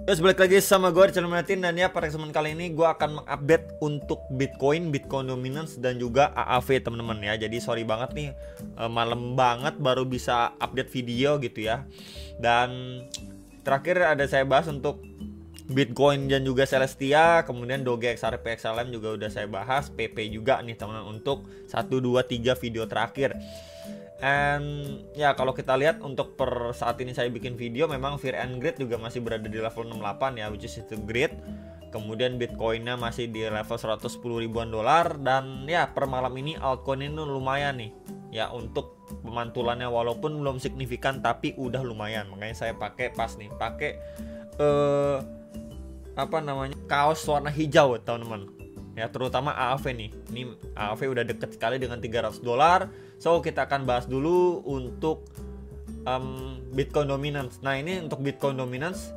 Terus balik lagi sama gue di channel Martin, dan ya pada kesempatan kali ini gue akan mengupdate untuk Bitcoin Dominance dan juga AAV teman-teman ya. Jadi sorry banget nih, malam banget baru bisa update video gitu ya. Dan terakhir ada saya bahas untuk Bitcoin dan juga Celestia, kemudian Doge XRP XLM juga udah saya bahas, PP juga nih teman-teman untuk 1, 2, 3 video terakhir. And ya kalau kita lihat untuk per saat ini saya bikin video, memang Fear and Greed juga masih berada di level 68 ya, which is itu great. Kemudian Bitcoinnya masih di level 110 ribuan dolar, dan ya per malam ini altcoin ini lumayan nih ya untuk pemantulannya, walaupun belum signifikan tapi udah lumayan. Makanya saya pakai pas nih, pakai kaos warna hijau teman-teman ya, terutama AAV nih. Ini AAV udah deket sekali dengan $300. So kita akan bahas dulu untuk Bitcoin Dominance. Nah ini untuk Bitcoin Dominance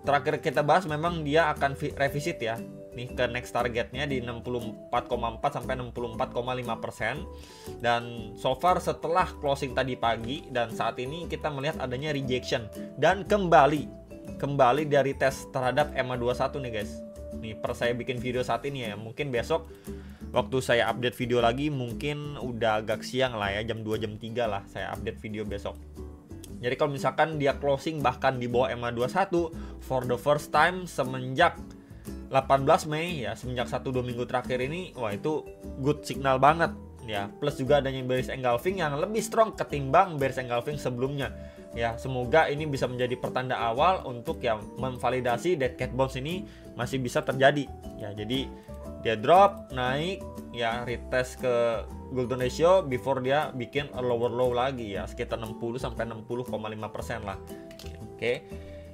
terakhir kita bahas, memang dia akan revisit ya nih ke next targetnya di 64,4 sampai 64,5%. Dan so far setelah closing tadi pagi dan saat ini kita melihat adanya rejection dan kembali dari tes terhadap EMA21 nih guys. Nih per saya bikin video saat ini ya, mungkin besok waktu saya update video lagi mungkin udah agak siang lah ya, jam 2 jam 3 lah saya update video besok. Jadi kalau misalkan dia closing bahkan di bawah EMA21 for the first time semenjak 18 Mei ya, semenjak 1-2 minggu terakhir ini, wah itu good signal banget ya. Plus juga adanya bearish engulfing yang lebih strong ketimbang bearish engulfing sebelumnya ya. Semoga ini bisa menjadi pertanda awal untuk yang memvalidasi dead cat bounce ini masih bisa terjadi ya. Jadi dia drop naik ya, retest ke golden ratio before dia bikin a lower low lagi ya, sekitar 60 sampai 60,5% lah. Oke.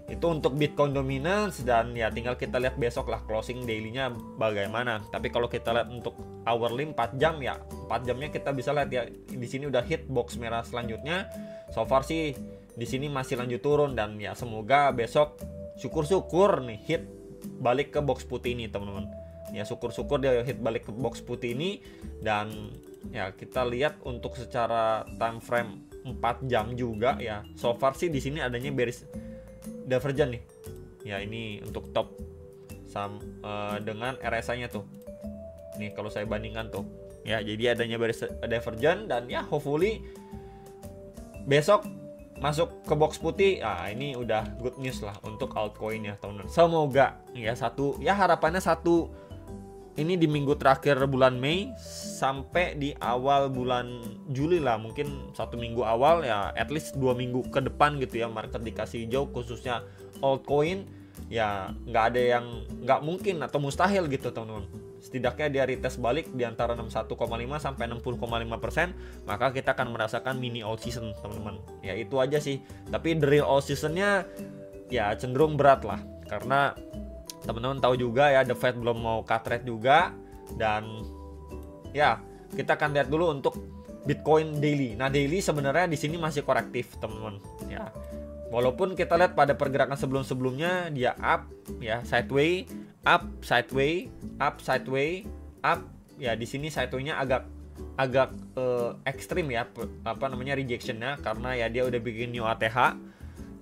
Itu untuk Bitcoin Dominance, dan ya tinggal kita lihat besok lah closing daily-nya bagaimana. Tapi kalau kita lihat untuk hourly 4 jam ya, 4 jamnya kita bisa lihat ya, di sini udah hit box merah selanjutnya. So far sih di sini masih lanjut turun, dan ya semoga besok syukur-syukur nih hit balik ke box putih ini teman-teman. Ya syukur-syukur dia hit balik ke box putih ini. Dan ya kita lihat untuk secara time frame 4 jam juga ya. So far sih di sini adanya bearish divergent nih. Ya ini untuk top dengan RSI-nya tuh. Nih kalau saya bandingkan tuh. Ya jadi adanya bearish divergent, dan ya hopefully besok masuk ke box putih. Ini udah good news lah untuk altcoin ya teman-teman. Semoga ya harapannya ini di minggu terakhir bulan Mei sampai di awal bulan Juli lah, mungkin 1 minggu awal ya, at least 2 minggu ke depan gitu ya, market dikasih hijau khususnya altcoin ya. Nggak ada yang nggak mungkin atau mustahil gitu teman-teman. Setidaknya dia retest balik di antara 61,5 sampai 60,5%, maka kita akan merasakan mini all season teman-teman. Ya itu aja sih. Tapi the real all seasonnya ya cenderung berat lah, karena teman-teman tahu juga ya, The Fed belum mau cut rate juga. Dan ya kita akan lihat dulu untuk Bitcoin daily. Nah daily sebenarnya di sini masih korektif teman-teman ya. Walaupun kita lihat pada pergerakan sebelum-sebelumnya dia up ya, sideways, up, sideways, up, sideways, up. Ya di sini sideway-nya agak ekstrim ya, rejectionnya, karena ya dia udah bikin new ATH,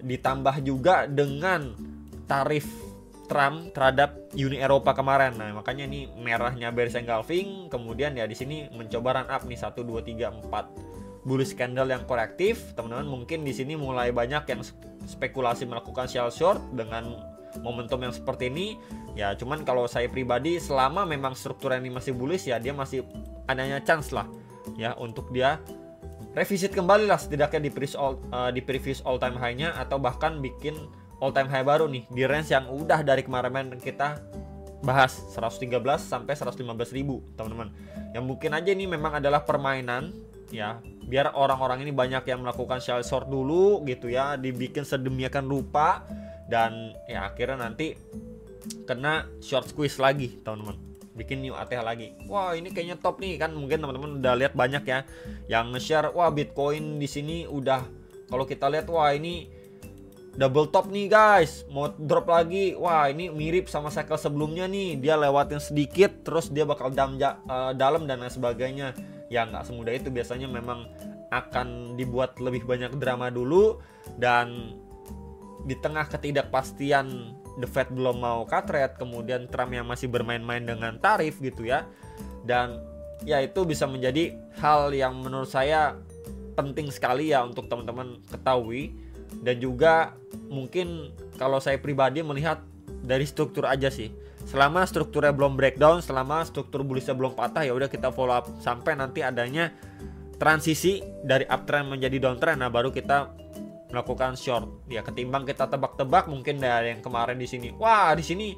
ditambah juga dengan tarif Trump terhadap Uni Eropa kemarin. Nah makanya ini merahnya bearish engulfing, kemudian ya di sini mencoba run up nih 1, 2, 3, 4 bullish candle yang korektif teman-teman. Mungkin di sini mulai banyak yang spekulasi melakukan sell short dengan momentum yang seperti ini ya. Cuman kalau saya pribadi, selama memang struktur ini masih bullish ya, dia masih adanya chance lah ya untuk dia revisit kembali lah, setidaknya di previous all time high-nya, atau bahkan bikin all time high baru nih di range yang udah dari kemarin kita bahas 113 sampai 115 ribu teman-teman. Yang mungkin aja ini memang adalah permainan ya, biar orang-orang ini banyak yang melakukan sell short dulu gitu ya, dibikin sedemikian rupa, dan ya akhirnya nanti kena short squeeze lagi teman-teman, bikin new ATH lagi. Wah ini kayaknya top nih kan, mungkin teman-teman udah lihat banyak ya yang nge-share, wah Bitcoin di sini udah, kalau kita lihat wah ini double top nih guys, mau drop lagi. Wah ini mirip sama cycle sebelumnya nih, dia lewatin sedikit terus dia bakal dalam dan lain sebagainya. Ya nggak semudah itu, biasanya memang akan dibuat lebih banyak drama dulu, dan di tengah ketidakpastian The Fed belum mau cut rate, kemudian Trump yang masih bermain-main dengan tarif gitu ya. Dan ya itu bisa menjadi hal yang menurut saya penting sekali ya untuk teman-teman ketahui. Dan juga mungkin kalau saya pribadi melihat dari struktur aja sih. Selama strukturnya belum breakdown, selama struktur bullish-nya belum patah, ya udah kita follow up sampai nanti adanya transisi dari uptrend menjadi downtrend. Nah, baru kita melakukan short. Ya, ketimbang kita tebak-tebak mungkin dari yang kemarin di sini. Wah, di sini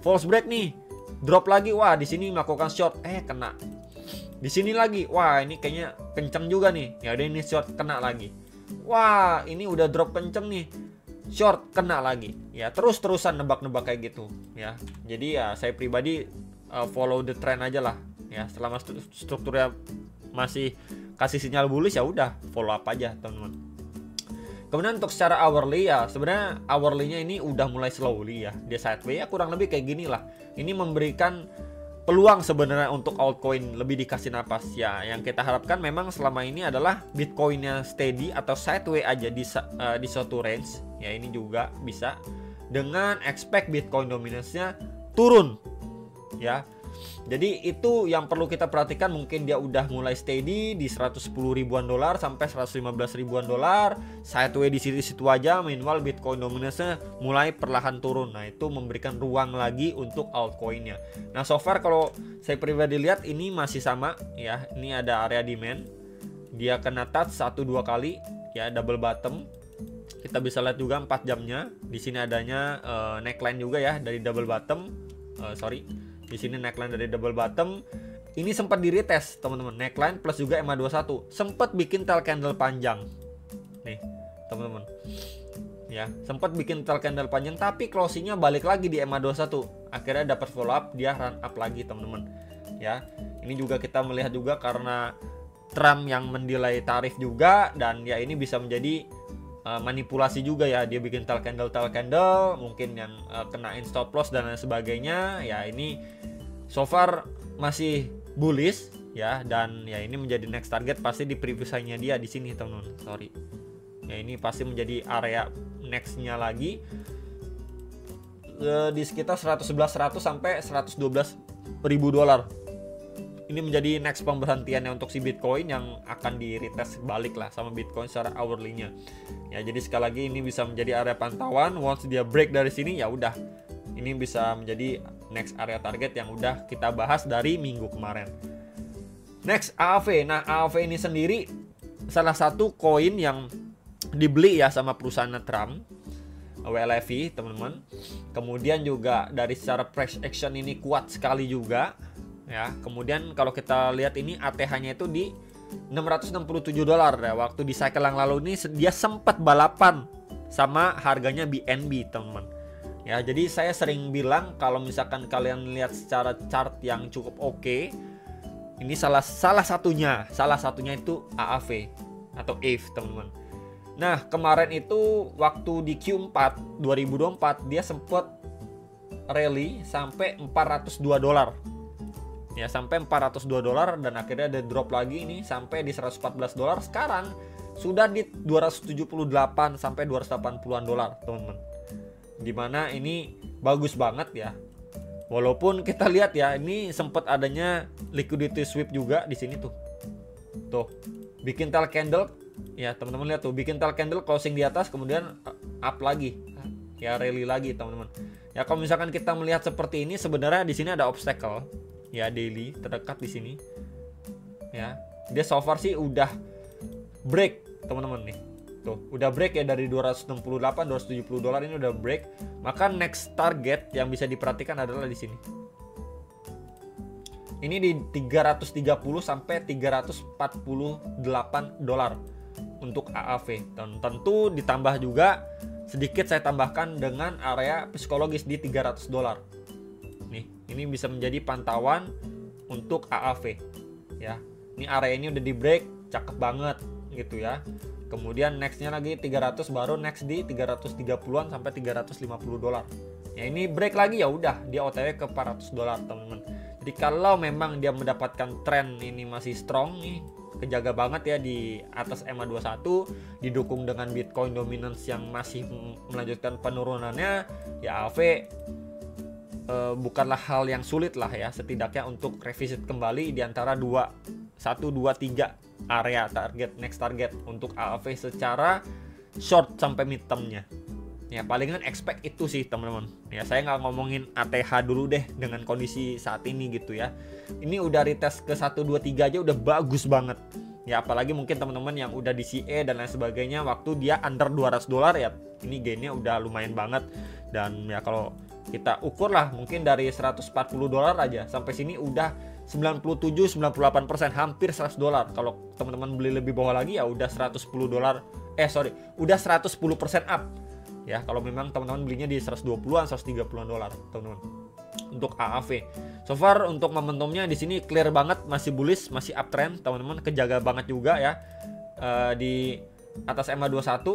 false break nih. Drop lagi. Wah, di sini melakukan short. Kena. Di sini lagi. Wah, ini kayaknya kenceng juga nih. Ya udah, ini short, kena lagi. Wah, ini udah drop kenceng nih. Short, kena lagi. Ya, terus-terusan nebak-nebak kayak gitu, ya. Jadi ya saya pribadi follow the trend aja lah. Ya, selama strukturnya masih kasih sinyal bullish, ya udah follow up aja teman-teman. Kemudian untuk secara hourly, ya sebenarnya hourly-nya ini udah mulai slowly ya, dia sideways ya, kurang lebih kayak gini lah. Ini memberikan peluang sebenarnya untuk altcoin lebih dikasih napas ya. Yang kita harapkan memang selama ini adalah Bitcoin-nya steady atau sideways aja di suatu range ya. Ini juga bisa dengan expect Bitcoin dominance-nya turun ya. Jadi itu yang perlu kita perhatikan. Mungkin dia udah mulai steady di 110 ribuan dolar sampai 115 ribuan dolar, sideways di situ aja. Minimal Bitcoin dominance-nya mulai perlahan turun. Nah, itu memberikan ruang lagi untuk altcoin-nya. Nah, so far kalau saya pribadi lihat ini masih sama ya. Ini ada area demand. Dia kena touch 1-2 kali ya, double bottom. Kita bisa lihat juga 4 jamnya. Di sini adanya neckline juga ya dari double bottom. Di sini neckline dari double bottom. Ini sempat di retest teman-teman, neckline plus juga EMA21. Sempat bikin tail candle panjang. Nih, teman-teman. Ya, sempat bikin tail candle panjang tapi closingnya balik lagi di EMA21. Akhirnya dapat follow up, dia run up lagi, teman-teman. Ya, ini juga kita melihat juga karena Trump yang mendelay tarif juga, dan ya ini bisa menjadi manipulasi juga ya. Dia bikin tail candle mungkin yang kenain stop loss dan lain sebagainya ya. Ini so far masih bullish ya, dan ya ini menjadi next target pasti di previous high-nya dia di sini teman-teman. Ya ini pasti menjadi area next-nya lagi di sekitar 111.100 sampai 112.000 dolar. Ini menjadi next pemberhentiannya untuk si Bitcoin yang akan di retest balik lah sama Bitcoin secara hourly-nya. Ya, jadi sekali lagi ini bisa menjadi area pantauan. Once dia break dari sini ya udah. Ini bisa menjadi next area target yang udah kita bahas dari minggu kemarin. Next, AAV. Nah, AAV ini sendiri salah satu koin yang dibeli ya sama perusahaan Trump, WLFI, teman-teman. Kemudian juga dari secara price action ini kuat sekali juga. Ya, kemudian kalau kita lihat ini ATH-nya itu di 667 dolar ya. Waktu di cycle yang lalu ini dia sempat balapan sama harganya BNB, teman-teman. Ya, jadi saya sering bilang kalau misalkan kalian lihat secara chart yang cukup oke, ini salah satunya itu AAV atau AVE, teman-teman. Nah, kemarin itu waktu di Q4 2024 dia sempat rally sampai 402 dolar. Ya, sampai 402 dolar dan akhirnya ada drop lagi ini sampai di 114 dolar. Sekarang sudah di 278 sampai 280-an dolar, teman-teman. Dimana ini bagus banget ya. Walaupun kita lihat ya, ini sempat adanya liquidity sweep juga di sini tuh. Tuh, bikin tail candle ya, teman-teman lihat tuh, bikin tail candle closing di atas kemudian up lagi. Ya, rally lagi, teman-teman. Ya, kalau misalkan kita melihat seperti ini sebenarnya di sini ada obstacle. Ya, daily terdekat di sini. Ya, dia so far sih udah break, teman-teman nih. Tuh, udah break ya dari 268 270 dolar ini udah break. Maka next target yang bisa diperhatikan adalah di sini. Ini di 330 sampai 348 dolar untuk AAV. Dan tentu ditambah juga sedikit saya tambahkan dengan area psikologis di 300 dolar. Nih, ini bisa menjadi pantauan untuk AAV ya. Ini area ini udah di break, cakep banget gitu ya. Kemudian nextnya lagi 300, baru next di 330-an sampai 350 dolar. Ya, ini break lagi ya udah dia OTW ke 400 dolar, teman-teman. Jadi kalau memang dia mendapatkan tren ini masih strong nih, kejaga banget ya di atas EMA21, didukung dengan Bitcoin dominance yang masih melanjutkan penurunannya, ya AAV bukanlah hal yang sulit lah ya, setidaknya untuk revisit kembali di antara 1, 2, 3 area target, next target untuk AAV secara short sampai mid termnya. Ya palingan expect itu sih teman-teman. Ya saya nggak ngomongin ATH dulu deh dengan kondisi saat ini gitu ya. Ini udah retest ke 1, 2, 3 aja udah bagus banget. Ya apalagi mungkin teman-teman yang udah di CE dan lain sebagainya waktu dia under $200 ya. Ini gainnya udah lumayan banget. Dan ya kalau kita ukur lah mungkin dari $140 aja sampai sini udah 97-98%, hampir $100. Kalau teman-teman beli lebih bawah lagi ya udah $110. Udah 110% up. Ya, kalau memang teman-teman belinya di 120-an, 130-an dolar, teman-teman. Untuk AAV. So far untuk momentumnya di sini clear banget, masih bullish, masih uptrend, teman-teman, kejaga banget juga ya di atas EMA21.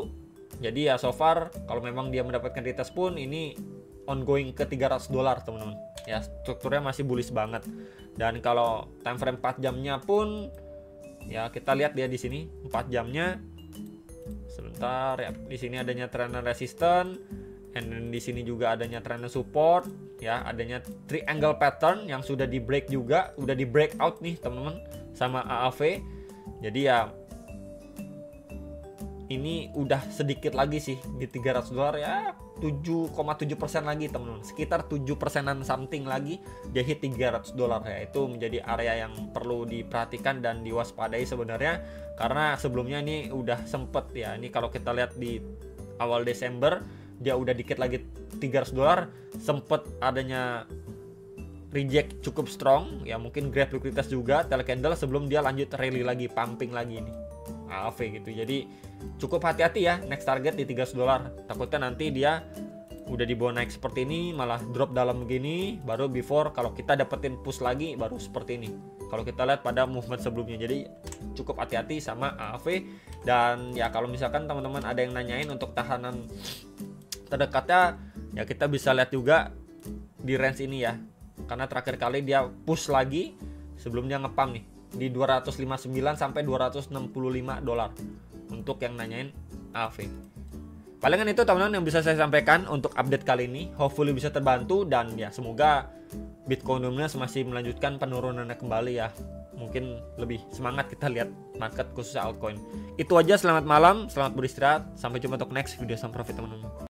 Jadi ya so far kalau memang dia mendapatkan retest pun ini ongoing ke $300, teman-teman. Ya, strukturnya masih bullish banget. Dan kalau time frame 4 jamnya pun ya kita lihat dia di sini 4 jamnya. Sebentar ya, di sini adanya trend resistance, and di sini juga adanya trend support, ya adanya triangle pattern yang sudah di break juga, udah di breakout nih teman-teman sama AAV. Jadi ya ini udah sedikit lagi sih di $300 ya, 7,7% lagi teman-teman, sekitar 7%-an something lagi dia hit $300 ya. Itu menjadi area yang perlu diperhatikan dan diwaspadai sebenarnya, karena sebelumnya ini udah sempet ya, ini kalau kita lihat di awal Desember dia udah dikit lagi $300, sempet adanya reject cukup strong ya, mungkin grab likuiditas juga telecandle sebelum dia lanjut rally lagi, pumping lagi nih AAV gitu. Jadi cukup hati-hati ya next target di $300, takutnya nanti dia udah dibawa naik seperti ini malah drop dalam begini, baru before kalau kita dapetin push lagi baru seperti ini kalau kita lihat pada movement sebelumnya. Jadi cukup hati-hati sama AAV. Dan ya kalau misalkan teman-teman ada yang nanyain untuk tahanan terdekatnya, ya kita bisa lihat juga di range ini ya, karena terakhir kali dia push lagi sebelum dia ngepump nih di $259 sampai $265 untuk yang nanyain AAV. Palingan itu teman-teman yang bisa saya sampaikan untuk update kali ini. Hopefully bisa terbantu dan ya semoga Bitcoin dominance masih melanjutkan penurunannya kembali ya. Mungkin lebih semangat kita lihat market khususnya altcoin. Itu aja, selamat malam, selamat beristirahat. Sampai jumpa untuk next video, sama profit teman-teman.